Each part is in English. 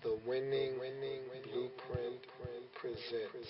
The winning blueprint presents.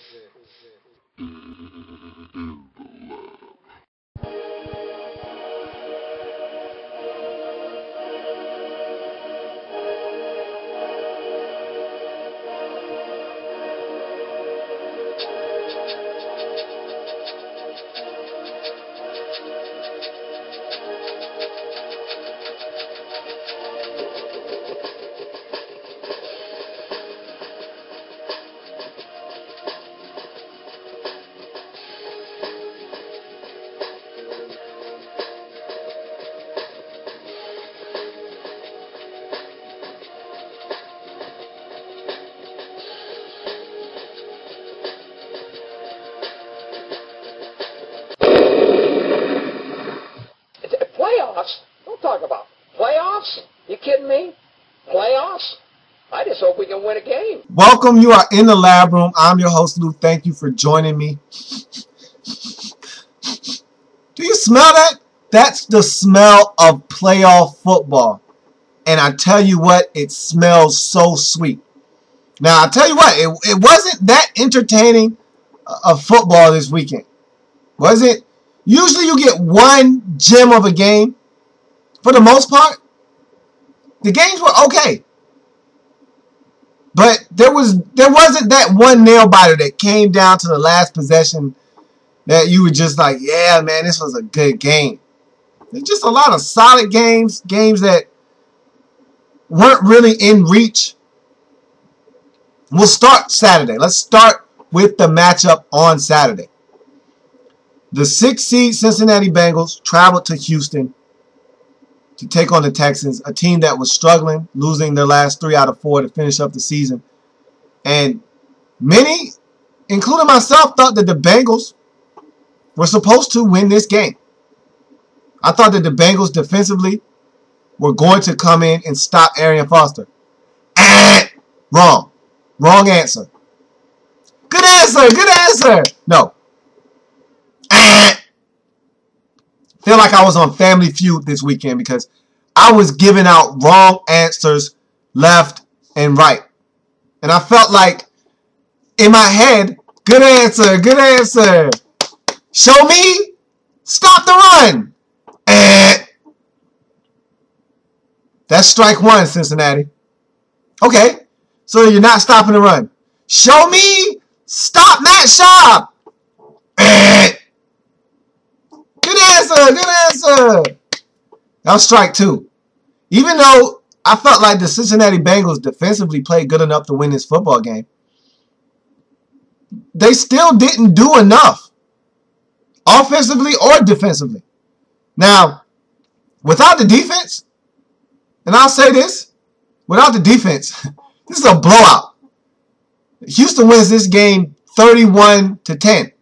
Playoffs? Don't talk about playoffs. You kidding me? Playoffs? I just hope we can win a game. Welcome. You are in the lab room. I'm your host, Lou. Thank you for joining me. Do you smell that? That's the smell of playoff football. And I tell you what, it smells so sweet. Now, I tell you what, it wasn't that entertaining of football this weekend. Was it? Usually you get one gem of a game. For the most part, the games were okay. But there wasn't that one nail biter that came down to the last possession that you were just like, yeah, man, this was a good game. There's just a lot of solid games that weren't really in reach. We'll start Saturday. Let's start with the matchup on Saturday. The 6th seed Cincinnati Bengals traveled to Houston to take on the Texans, a team that was struggling, losing their last 3 out of 4 to finish up the season. And many, including myself, thought that the Bengals were supposed to win this game. I thought that the Bengals defensively were going to come in and stop Arian Foster. Wrong. Wrong answer. Good answer. Good answer. No. Feel like I was on Family Feud this weekend because I was giving out wrong answers left and right. And I felt like in my head, good answer, good answer. Show me, stop the run. That's strike one, Cincinnati. Okay, so you're not stopping the run. Show me, stop Matt Schaub. Good answer, good answer. That was strike two. Even though I felt like the Cincinnati Bengals defensively played good enough to win this football game, they still didn't do enough, offensively or defensively. Now, without the defense, and I'll say this, without the defense, this is a blowout. Houston wins this game 31-10,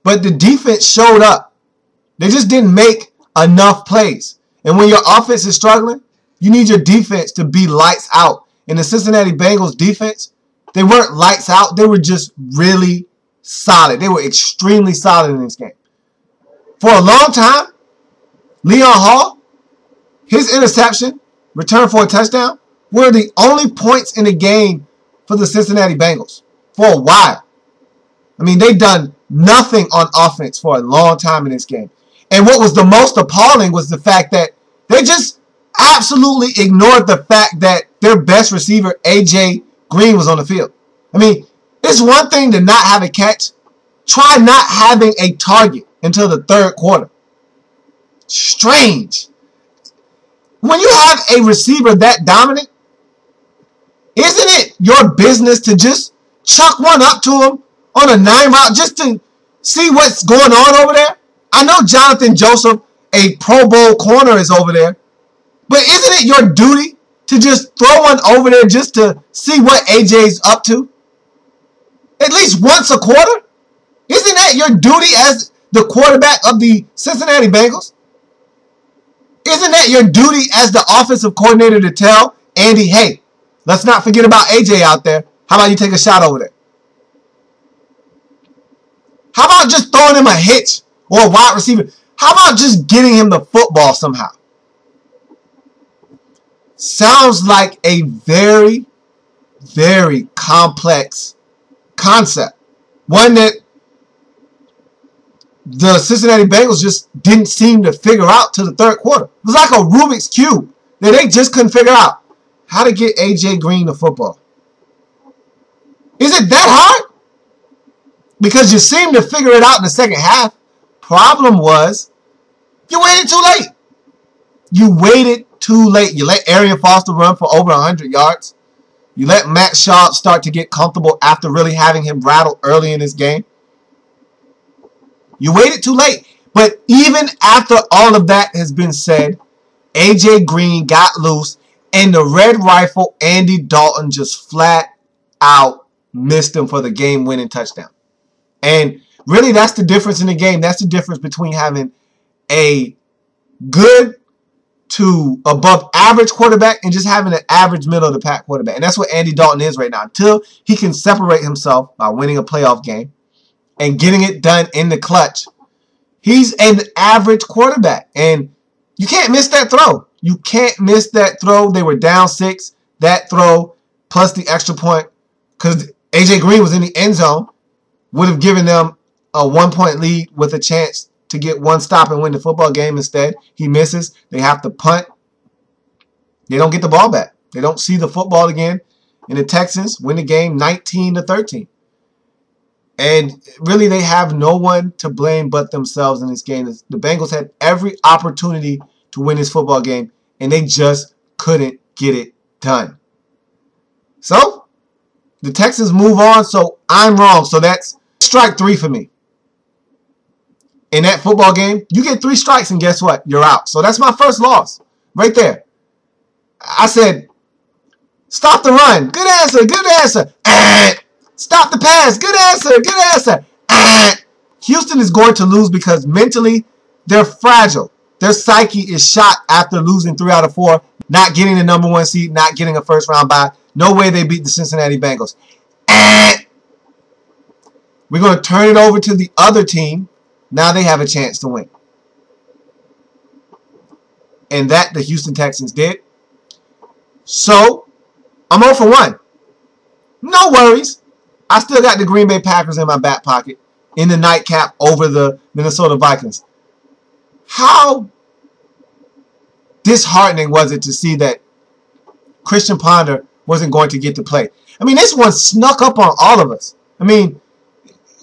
but the defense showed up. They just didn't make enough plays. And when your offense is struggling, you need your defense to be lights out. And the Cincinnati Bengals defense, they weren't lights out. They were just really solid. They were extremely solid in this game. For a long time, Leon Hall, his interception, return for a touchdown, were the only points in the game for the Cincinnati Bengals for a while. I mean, they've done nothing on offense for a long time in this game. And what was the most appalling was the fact that they just absolutely ignored the fact that their best receiver, A.J. Green, was on the field. I mean, it's one thing to not have a catch. Try not having a target until the third quarter. Strange. When you have a receiver that dominant, isn't it your business to just chuck one up to him on a 9 route just to see what's going on over there? I know Jonathan Joseph, a Pro Bowl corner, is over there. But isn't it your duty to just throw one over there just to see what AJ's up to? At least once a quarter? Isn't that your duty as the quarterback of the Cincinnati Bengals? Isn't that your duty as the offensive coordinator to tell Andy, hey, let's not forget about AJ out there. How about you take a shot over there? How about just throwing him a hitch or a wide receiver? How about just getting him the football somehow? Sounds like a very very complex concept. One that the Cincinnati Bengals just didn't seem to figure out till the third quarter. It was like a Rubik's Cube that they just couldn't figure out how to get A.J. Green the football. Is it that hard? Because you seem to figure it out in the second half. Problem was, you waited too late. You waited too late. You let Arian Foster run for over 100 yards. You let Matt Schaub start to get comfortable after really having him rattled early in this game. You waited too late. But even after all of that has been said, A.J. Green got loose, and the Red Rifle, Andy Dalton, just flat out missed him for the game-winning touchdown. And really, that's the difference in the game. That's the difference between having a good to above average quarterback and just having an average middle of the pack quarterback. And that's what Andy Dalton is right now. Until he can separate himself by winning a playoff game and getting it done in the clutch, he's an average quarterback. And you can't miss that throw. You can't miss that throw. They were down 6. That throw plus the extra point, because A.J. Green was in the end zone, would have given them a 1-point lead with a chance to get one stop and win the football game. Instead, he misses. They have to punt. They don't get the ball back. They don't see the football again. And the Texans win the game 19-13. And really, they have no one to blame but themselves in this game. The Bengals had every opportunity to win this football game, and they just couldn't get it done. So, the Texans move on, so I'm wrong. So that's strike 3 for me. In that football game, you get 3 strikes, and guess what? You're out. So that's my first loss right there. I said, stop the run. Good answer. Good answer. Stop the pass. Good answer. Good answer. Houston is going to lose because mentally they're fragile. Their psyche is shot after losing 3 out of 4, not getting the number 1 seed, not getting a first-round bye. No way they beat the Cincinnati Bengals. We're going to turn it over to the other team. Now they have a chance to win. And that the Houston Texans did. So, I'm 0 for 1. No worries. I still got the Green Bay Packers in my back pocket in the nightcap over the Minnesota Vikings. How disheartening was it to see that Christian Ponder wasn't going to get to play? I mean, this one snuck up on all of us. I mean,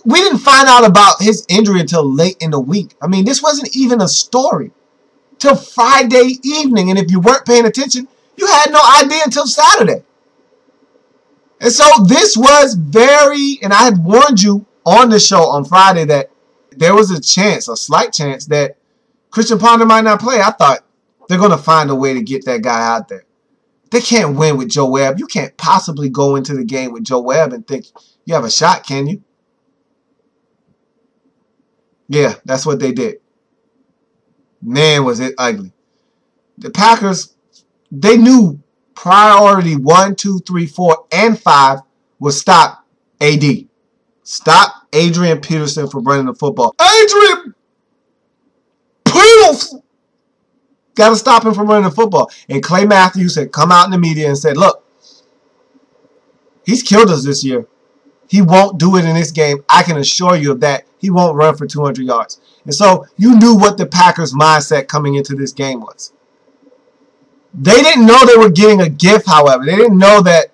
we didn't find out about his injury until late in the week. I mean, this wasn't even a story till Friday evening. And if you weren't paying attention, you had no idea until Saturday. And so this was very, and I had warned you on the show on Friday that there was a chance, a slight chance, that Christian Ponder might not play. I thought they're going to find a way to get that guy out there. They can't win with Joe Webb. You can't possibly go into the game with Joe Webb and think you have a shot, can you? Yeah, that's what they did. Man, was it ugly. The Packers, they knew priority 1, 2, 3, 4, and 5 was stop AD. Stop Adrian Peterson from running the football. Adrian Peterson! Got to stop him from running the football. And Clay Matthews had come out in the media and said, look, he's killed us this year. He won't do it in this game. I can assure you of that. He won't run for 200 yards. And so you knew what the Packers' mindset coming into this game was. They didn't know they were getting a gift, however. They didn't know that,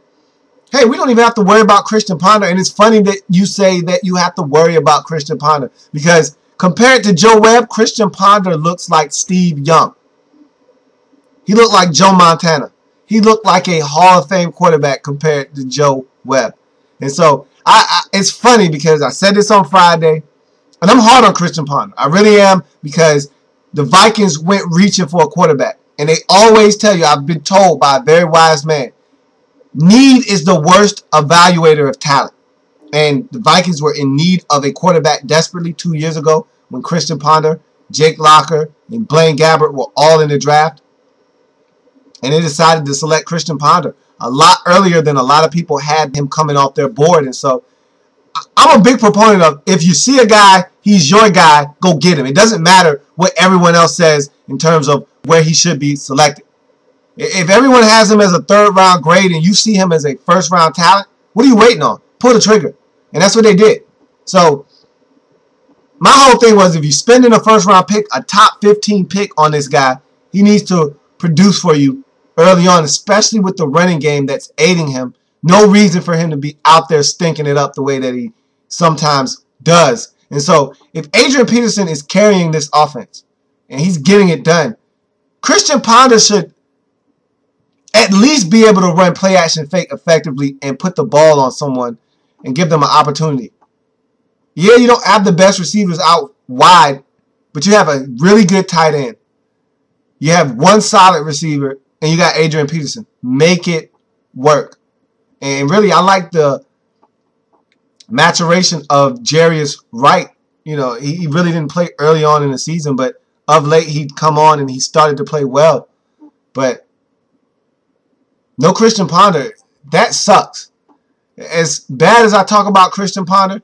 hey, we don't even have to worry about Christian Ponder. And it's funny that you say that you have to worry about Christian Ponder, because compared to Joe Webb, Christian Ponder looks like Steve Young. He looked like Joe Montana. He looked like a Hall of Fame quarterback compared to Joe Webb. And so it's funny because I said this on Friday, and I'm hard on Christian Ponder. I really am, because the Vikings went reaching for a quarterback. And they always tell you, I've been told by a very wise man, need is the worst evaluator of talent. And the Vikings were in need of a quarterback desperately 2 years ago when Christian Ponder, Jake Locker, and Blaine Gabbert were all in the draft. And they decided to select Christian Ponder a lot earlier than a lot of people had him coming off their board. And so I'm a big proponent of, if you see a guy, he's your guy, go get him. It doesn't matter what everyone else says in terms of where he should be selected. If everyone has him as a third-round grade and you see him as a first-round talent, what are you waiting on? Pull the trigger. And that's what they did. So my whole thing was, if you're spending a first-round pick, a top 15 pick on this guy, he needs to produce for you early on, especially with the running game that's aiding him. No reason for him to be out there stinking it up the way that he sometimes does. And so if Adrian Peterson is carrying this offense and he's getting it done, Christian Ponder should at least be able to run play action fake effectively and put the ball on someone and give them an opportunity. Yeah, you don't have the best receivers out wide, but you have a really good tight end. You have one solid receiver, and you got Adrian Peterson. Make it work. And really, I like the maturation of Jarius Wright. You know, he really didn't play early on in the season, but of late he'd come on and he started to play well. But no Christian Ponder. That sucks. As bad as I talk about Christian Ponder,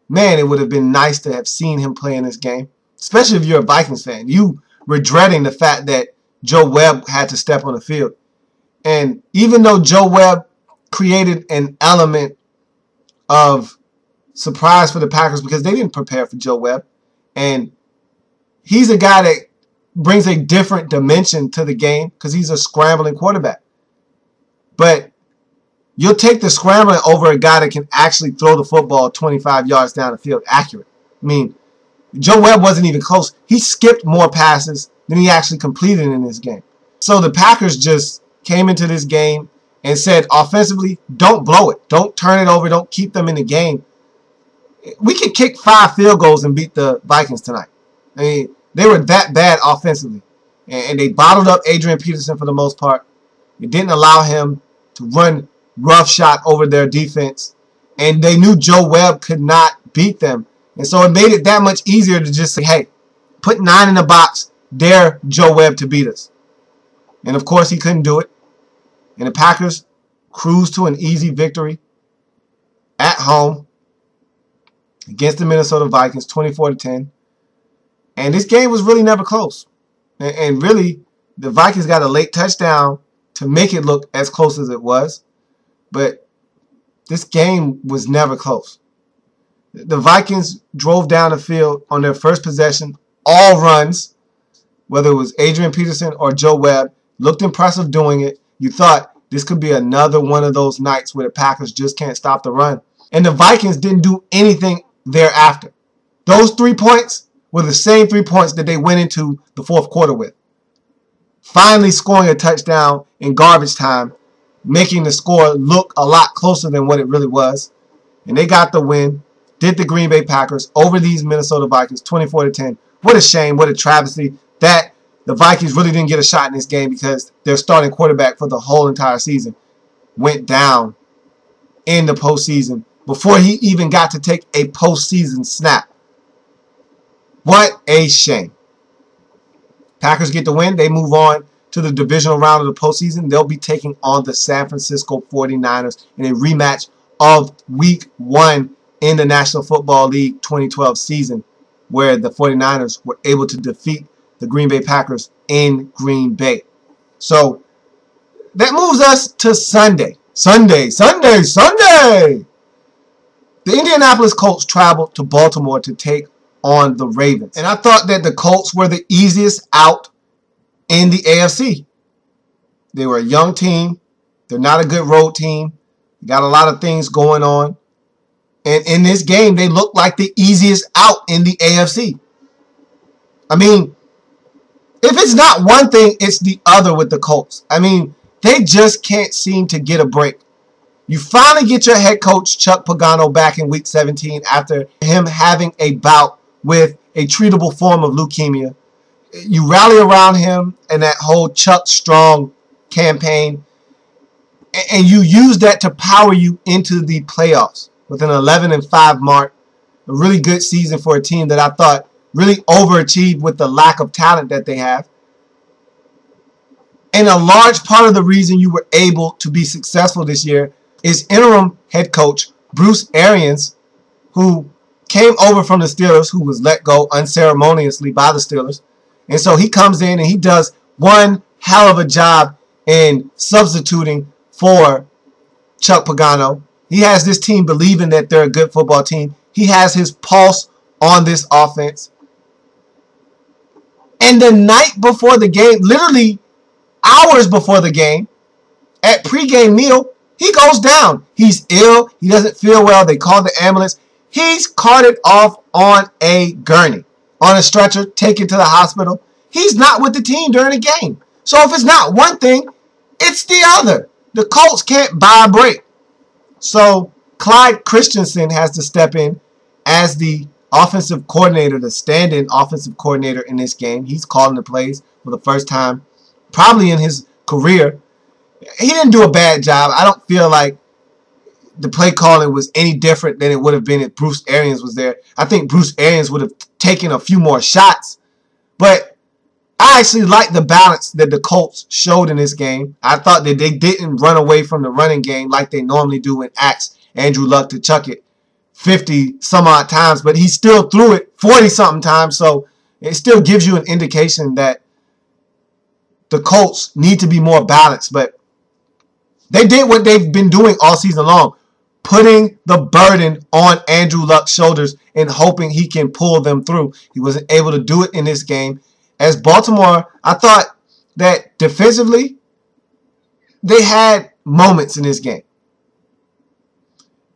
man, it would have been nice to have seen him play in this game, especially if you're a Vikings fan. You were dreading the fact that Joe Webb had to step on the field. And even though Joe Webb created an element of surprise for the Packers because they didn't prepare for Joe Webb, and he's a guy that brings a different dimension to the game because he's a scrambling quarterback. But you'll take the scrambling over a guy that can actually throw the football 25 yards down the field accurate. I mean, Joe Webb wasn't even close. He skipped more passes than he actually completed in this game. So the Packers just came into this game and said, offensively, don't blow it. Don't turn it over. Don't keep them in the game. We could kick 5 field goals and beat the Vikings tonight. I mean, they were that bad offensively. And they bottled up Adrian Peterson for the most part. It didn't allow him to run roughshod over their defense. And they knew Joe Webb could not beat them. And so it made it that much easier to just say, hey, put 9 in the box, dare Joe Webb to beat us. And of course he couldn't do it. And the Packers cruised to an easy victory at home against the Minnesota Vikings, 24-10. And this game was really never close. And really, the Vikings got a late touchdown to make it look as close as it was. But this game was never close. The Vikings drove down the field on their first possession, all runs, whether it was Adrian Peterson or Joe Webb, looked impressive doing it. You thought this could be another one of those nights where the Packers just can't stop the run. And the Vikings didn't do anything thereafter. Those 3 points were the same 3 points that they went into the fourth quarter with. Finally scoring a touchdown in garbage time, making the score look a lot closer than what it really was. And they got the win, did the Green Bay Packers over these Minnesota Vikings, 24-10. What a shame, what a travesty that the Vikings really didn't get a shot in this game because their starting quarterback for the whole entire season went down in the postseason before he even got to take a postseason snap. What a shame. Packers get the win. They move on to the divisional round of the postseason. They'll be taking on the San Francisco 49ers in a rematch of Week 1 in the National Football League 2012 season, where the 49ers were able to defeat the Green Bay Packers in Green Bay. So that moves us to Sunday. Sunday. The Indianapolis Colts traveled to Baltimore to take on the Ravens. And I thought that the Colts were the easiest out in the AFC. They were a young team. They're not a good road team. They got a lot of things going on. And in this game, they looked like the easiest out in the AFC. I mean, if it's not one thing, it's the other with the Colts. I mean, they just can't seem to get a break. You finally get your head coach, Chuck Pagano, back in Week 17 after him having a bout with a treatable form of leukemia. You rally around him and that whole Chuck Strong campaign, and you use that to power you into the playoffs with an 11-5 mark. A really good season for a team that I thought really overachieved with the lack of talent that they have. And a large part of the reason you were able to be successful this year is interim head coach Bruce Arians, who came over from the Steelers, who was let go unceremoniously by the Steelers. And so he comes in and he does one hell of a job in substituting for Chuck Pagano. He has this team believing that they're a good football team. He has his pulse on this offense. And the night before the game, literally hours before the game, at pregame meal, he goes down. He's ill. He doesn't feel well. They call the ambulance. He's carted off on a gurney, on a stretcher, taken to the hospital. He's not with the team during the game. So if it's not one thing, it's the other. The Colts can't buy a break. So Clyde Christensen has to step in as the offensive coordinator, the stand-in offensive coordinator in this game. He's calling the plays for the first time, probably in his career. He didn't do a bad job. I don't feel like the play calling was any different than it would have been if Bruce Arians was there. I think Bruce Arians would have taken a few more shots. But I actually like the balance that the Colts showed in this game. I thought that they didn't run away from the running game like they normally do and ask Andrew Luck to chuck it 50 some odd times, but he still threw it 40 something times. So it still gives you an indication that the Colts need to be more balanced. But they did what they've been doing all season long, putting the burden on Andrew Luck's shoulders and hoping he can pull them through. He wasn't able to do it in this game. As Baltimore, I thought that defensively, they had moments in this game.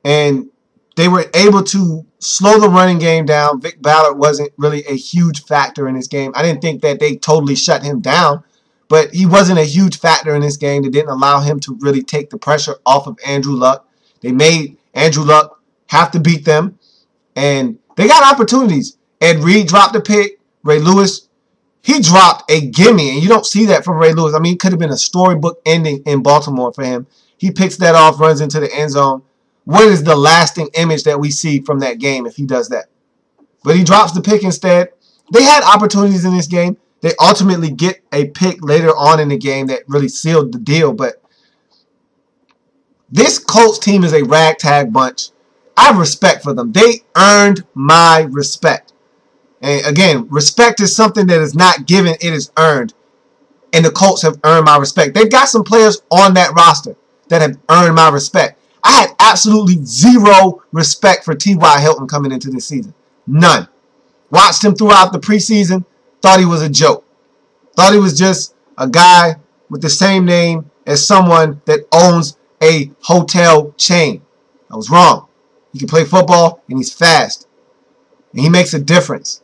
And they were able to slow the running game down. Vic Ballard wasn't really a huge factor in this game. I didn't think that they totally shut him down, but he wasn't a huge factor in this game. They didn't allow him to really take the pressure off of Andrew Luck. They made Andrew Luck have to beat them, and they got opportunities. Ed Reed dropped a pick. Ray Lewis, he dropped a gimme, and you don't see that from Ray Lewis. I mean, it could have been a storybook ending in Baltimore for him. He picks that off, runs into the end zone. What is the lasting image that we see from that game if he does that? But he drops the pick instead. They had opportunities in this game. They ultimately get a pick later on in the game that really sealed the deal. But this Colts team is a ragtag bunch. I have respect for them. They earned my respect. And again, respect is something that is not given, it is earned. And the Colts have earned my respect. They've got some players on that roster that have earned my respect. I had absolutely zero respect for T.Y. Hilton coming into this season. None. Watched him throughout the preseason. Thought he was a joke. Thought he was just a guy with the same name as someone that owns a hotel chain. I was wrong. He can play football, and he's fast. And he makes a difference.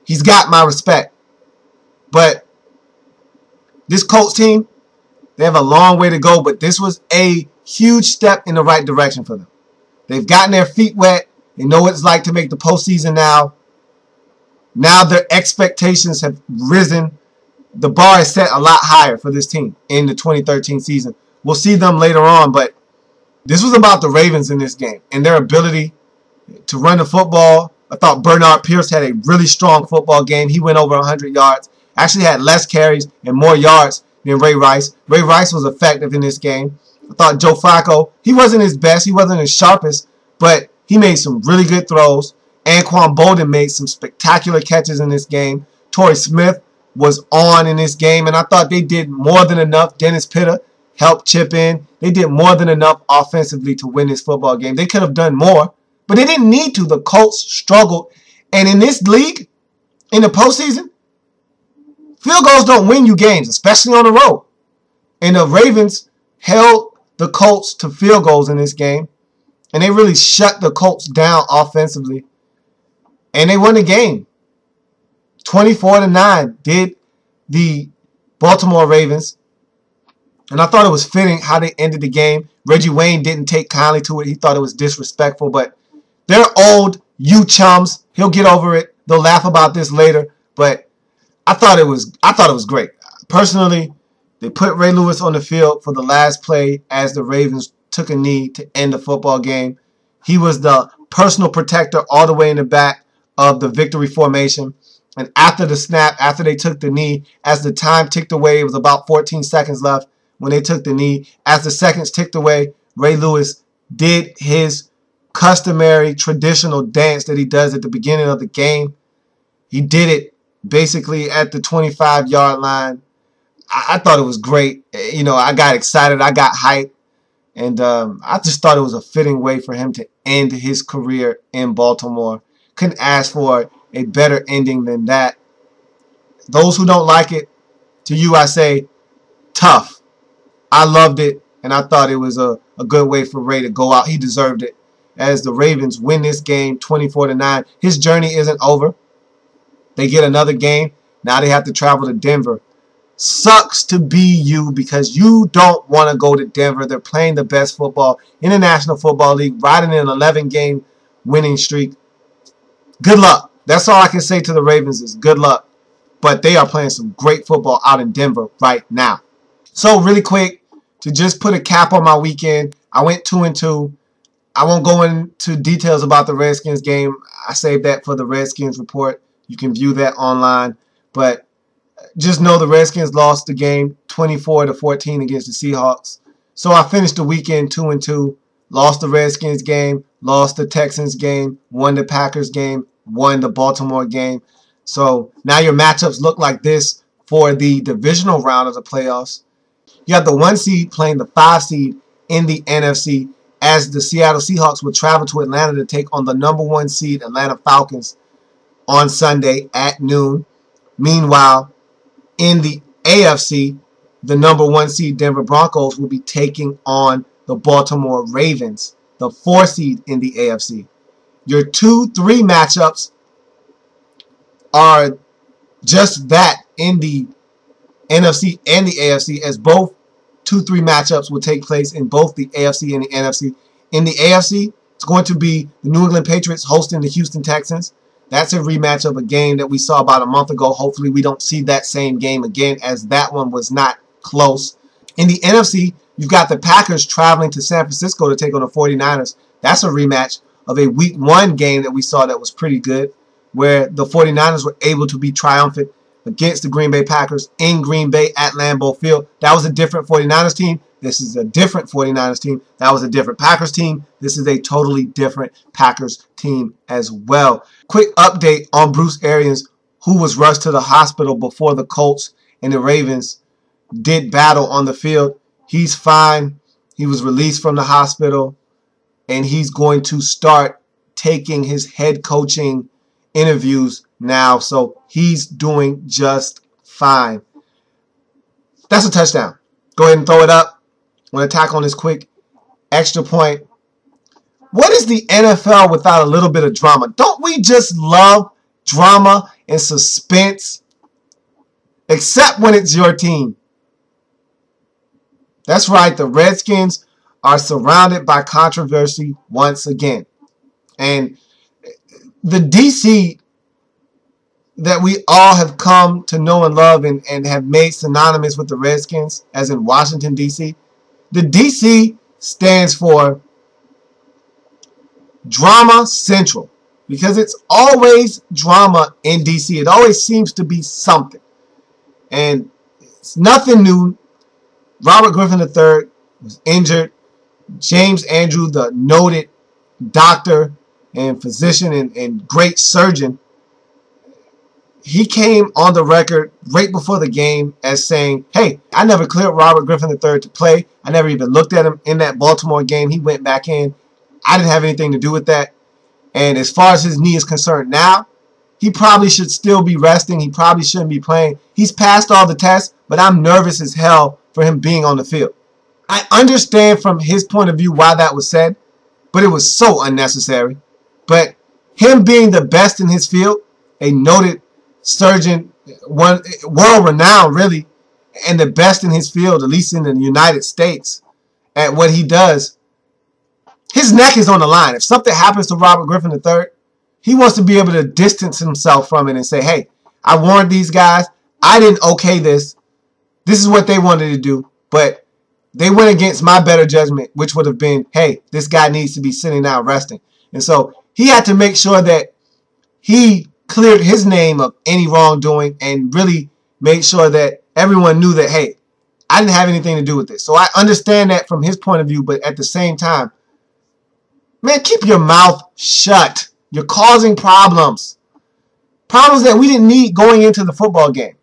He's got my respect. But this Colts team, they have a long way to go, but this was a huge step in the right direction for them. They've gotten their feet wet. They know what it's like to make the postseason now. Now their expectations have risen. The bar is set a lot higher for this team in the 2013 season. We'll see them later on, but this was about the Ravens in this game and their ability to run the football. I thought Bernard Pierce had a really strong football game. He went over 100 yards. Actually had less carries and more yards than Ray Rice. Ray Rice was effective in this game. I thought Joe Flacco, he wasn't his best. He wasn't his sharpest, but he made some really good throws. Anquan Bolden made some spectacular catches in this game. Torrey Smith was on in this game, and I thought they did more than enough. Dennis Pitta helped chip in. They did more than enough offensively to win this football game. They could have done more, but they didn't need to. The Colts struggled, and in this league, in the postseason, field goals don't win you games, especially on the road. And the Ravens held the Colts to field goals in this game, and they really shut the Colts down offensively, and they won the game. 24-9 did the Baltimore Ravens, and I thought it was fitting how they ended the game. Reggie Wayne didn't take kindly to it. He thought it was disrespectful, but they're old, you chums. He'll get over it. They'll laugh about this later, but I thought it was great. Personally, they put Ray Lewis on the field for the last play as the Ravens took a knee to end the football game. He was the personal protector all the way in the back of the victory formation. And after the snap, after they took the knee, as the time ticked away, it was about 14 seconds left when they took the knee. As the seconds ticked away, Ray Lewis did his customary traditional dance that he does at the beginning of the game. He did it basically at the 25-yard line. I thought it was great. You know, I got excited. I got hyped. And I just thought it was a fitting way for him to end his career in Baltimore. Couldn't ask for a better ending than that. Those who don't like it, to you I say, tough. I loved it, and I thought it was a good way for Ray to go out. He deserved it. As the Ravens win this game 24-9, his journey isn't over. They get another game. Now they have to travel to Denver. Sucks to be you because you don't want to go to Denver. They're playing the best football in the National Football League, riding an 11-game winning streak. Good luck. That's all I can say to the Ravens is good luck. But they are playing some great football out in Denver right now. So really quick, to just put a cap on my weekend, I went 2-2. I won't go into details about the Redskins game. I saved that for the Redskins report. You can view that online. But just know the Redskins lost the game 24-14 against the Seahawks. So I finished the weekend 2-2. Lost the Redskins game, lost the Texans game, won the Packers game, won the Baltimore game. So now your matchups look like this for the divisional round of the playoffs. You have the 1 seed playing the 5 seed in the NFC as the Seattle Seahawks will travel to Atlanta to take on the number 1 seed Atlanta Falcons on Sunday at noon. Meanwhile, in the AFC, the number 1 seed Denver Broncos will be taking on the Baltimore Ravens, the 4 seed in the AFC. Your 2-3 matchups are just that in the NFC and the AFC, as both 2-3 matchups will take place in both the AFC and the NFC. In the AFC, it's going to be the New England Patriots hosting the Houston Texans. That's a rematch of a game that we saw about a month ago. Hopefully we don't see that same game again, as that one was not close. In the NFC, you've got the Packers traveling to San Francisco to take on the 49ers. That's a rematch of a Week 1 game that we saw that was pretty good, where the 49ers were able to be triumphant against the Green Bay Packers in Green Bay at Lambeau Field. That was a different 49ers team. This is a different 49ers team. That was a different Packers team. This is a totally different Packers team as well. Quick update on Bruce Arians, who was rushed to the hospital before the Colts and the Ravens did battle on the field. He's fine. He was released from the hospital, and he's going to start taking his head coaching interviews now. So he's doing just fine. That's a touchdown. Go ahead and throw it up. I'm going to tack on this quick extra point. What is the NFL without a little bit of drama? Don't we just love drama and suspense? Except when it's your team. That's right. The Redskins are surrounded by controversy once again. And the DC that we all have come to know and love and have made synonymous with the Redskins, as in Washington, D.C., the DC stands for Drama Central, because it's always drama in DC. It always seems to be something. And it's nothing new. Robert Griffin III was injured. James Andrew, the noted doctor and physician and great surgeon, he came on the record right before the game as saying, hey, I never cleared Robert Griffin III to play. I never even looked at him in that Baltimore game. He went back in. I didn't have anything to do with that. And as far as his knee is concerned now, he probably should still be resting. He probably shouldn't be playing. He's passed all the tests, but I'm nervous as hell for him being on the field. I understand from his point of view why that was said, but it was so unnecessary. But him being the best in his field, a noted surgeon, world-renowned really, and the best in his field, at least in the United States, at what he does, his neck is on the line. If something happens to Robert Griffin III, he wants to be able to distance himself from it and say, hey, I warned these guys. I didn't okay this. This is what they wanted to do, but they went against my better judgment, which would have been, hey, this guy needs to be sitting down resting. And so he had to make sure that he cleared his name of any wrongdoing and really made sure that everyone knew that, hey, I didn't have anything to do with this. So I understand that from his point of view, but at the same time, man, keep your mouth shut. You're causing problems. Problems that we didn't need going into the football game.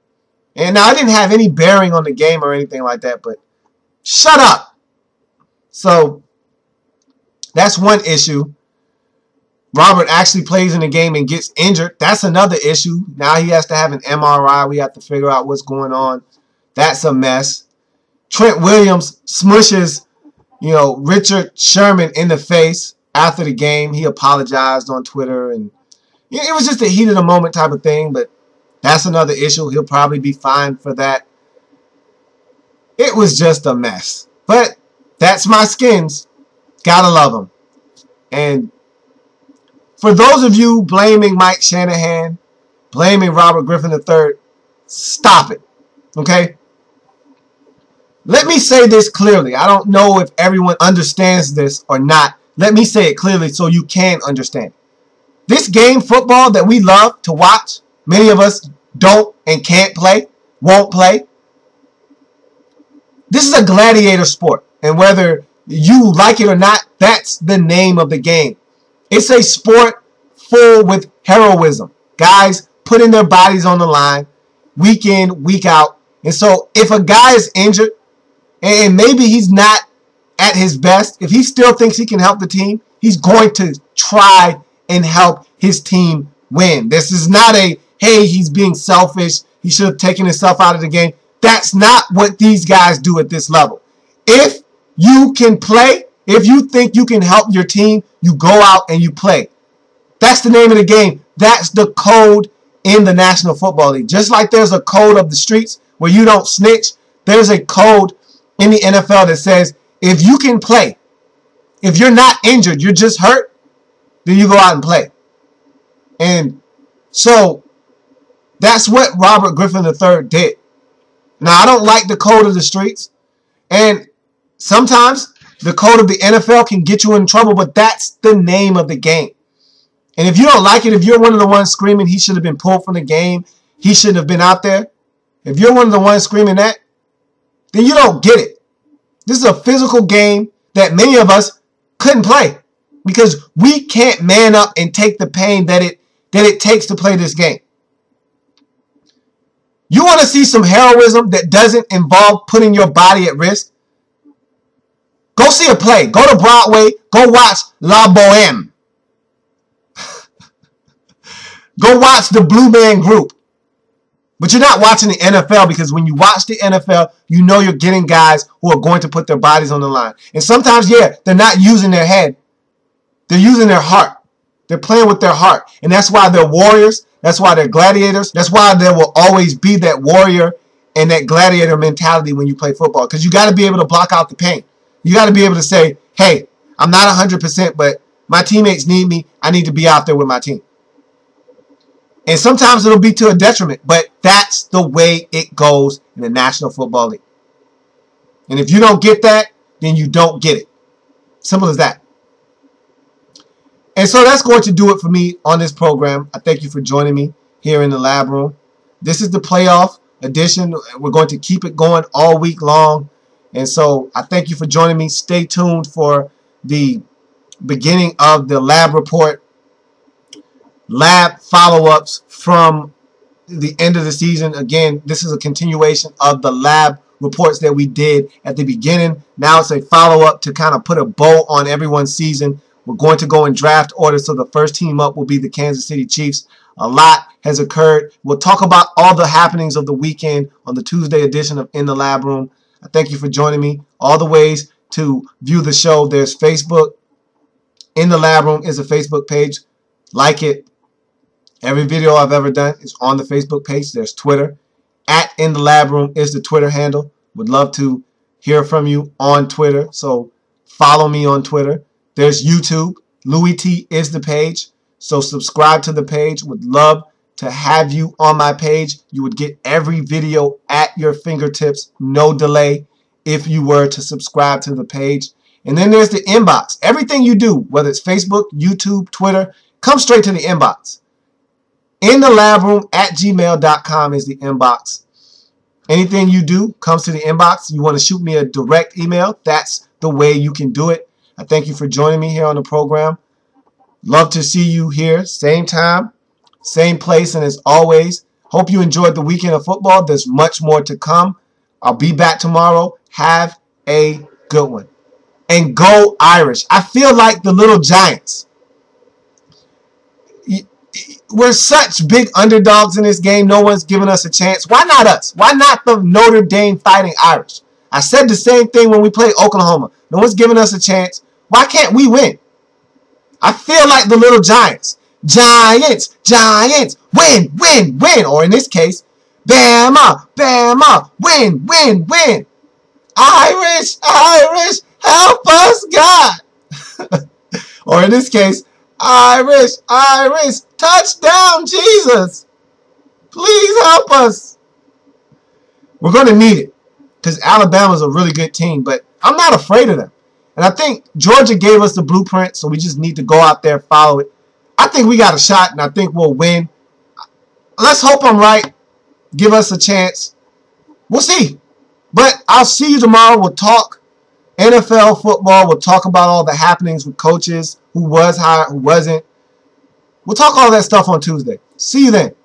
And now I didn't have any bearing on the game or anything like that, but shut up. So that's one issue. Robert actually plays in the game and gets injured. That's another issue. Now he has to have an MRI. We have to figure out what's going on. That's a mess. Trent Williams smushes, Richard Sherman in the face after the game. He apologized on Twitter, and it was just a heat of the moment type of thing, but that's another issue. He'll probably be fine for that. It was just a mess. But that's my Skins. Gotta love them. And for those of you blaming Mike Shanahan, blaming Robert Griffin III, stop it. Okay? Let me say this clearly. I don't know if everyone understands this or not. Let me say it clearly so you can understand. This game, football, that we love to watch, many of us don't and can't play, won't play. This is a gladiator sport. And whether you like it or not, that's the name of the game. It's a sport full with heroism. Guys putting their bodies on the line week in, week out. And so if a guy is injured and maybe he's not at his best, if he still thinks he can help the team, he's going to try and help his team win. This is not a, hey, he's being selfish, he should have taken himself out of the game. That's not what these guys do at this level. If you can play, if you think you can help your team, you go out and you play. That's the name of the game. That's the code in the National Football League. Just like there's a code of the streets where you don't snitch, there's a code in the NFL that says if you can play, if you're not injured, you're just hurt, then you go out and play. And so that's what Robert Griffin III did. Now, I don't like the code of the streets, and sometimes the code of the NFL can get you in trouble, but that's the name of the game. And if you don't like it, if you're one of the ones screaming he should have been pulled from the game, he shouldn't have been out there, if you're one of the ones screaming that, then you don't get it. This is a physical game that many of us couldn't play because we can't man up and take the pain that it takes to play this game. You want to see some heroism that doesn't involve putting your body at risk? Go see a play. Go to Broadway. Go watch La Boheme. Go watch the Blue Man Group. But you're not watching the NFL because when you watch the NFL, you know you're getting guys who are going to put their bodies on the line. And sometimes, yeah, they're not using their head. They're using their heart. They're playing with their heart. And that's why they're warriors. That's why they're gladiators. That's why there will always be that warrior and that gladiator mentality when you play football. Because you got to be able to block out the pain. You got to be able to say, hey, I'm not 100%, but my teammates need me. I need to be out there with my team. And sometimes it'll be to a detriment, but that's the way it goes in the National Football League. And if you don't get that, then you don't get it. Simple as that. And so that's going to do it for me on this program. I thank you for joining me here in the lab room. This is the playoff edition. We're going to keep it going all week long. And so I thank you for joining me. Stay tuned for the beginning of the lab report, lab follow-ups from the end of the season. Again, this is a continuation of the lab reports that we did at the beginning. Now it's a follow-up to kind of put a bow on everyone's season. We're going to go in draft order, so the first team up will be the Kansas City Chiefs. A lot has occurred. We'll talk about all the happenings of the weekend on the Tuesday edition of In the Lab Room. I thank you for joining me. All the ways to view the show, there's Facebook. In the Lab Room is a Facebook page. Like it. Every video I've ever done is on the Facebook page. There's Twitter. At In the Lab Room is the Twitter handle. Would love to hear from you on Twitter, so follow me on Twitter. There's YouTube. Louis T is the page, so subscribe to the page. Would love to have you on my page. You would get every video at your fingertips, no delay, if you were to subscribe to the page. And then there's the inbox. Everything you do, whether it's Facebook, YouTube, Twitter, come straight to the inbox. inthelabroom@gmail.com is the inbox. Anything you do comes to the inbox. You want to shoot me a direct email, that's the way you can do it. I thank you for joining me here on the program. Love to see you here, same time, same place, and as always, Hope you enjoyed the weekend of football. There's much more to come. I'll be back tomorrow. Have a good one. And go Irish. I feel like the little Giants. We're such big underdogs in this game. No one's giving us a chance. Why not us? Why not the Notre Dame Fighting Irish? I said the same thing when we played Oklahoma. No one's giving us a chance. Why can't we win? I feel like the little Giants. Giants, Giants, win, win, win. Or in this case, Bama, Bama, win, win, win. Irish, Irish, help us, God. Or in this case, Irish, Irish, touchdown, Jesus. Please help us. We're going to need it because Alabama's a really good team, but I'm not afraid of them. And I think Georgia gave us the blueprint, so we just need to go out there, follow it. I think we got a shot, and I think we'll win. Let's hope I'm right. Give us a chance. We'll see. But I'll see you tomorrow. We'll talk NFL football. We'll talk about all the happenings with coaches, who was hired, who wasn't. We'll talk all that stuff on Tuesday. See you then.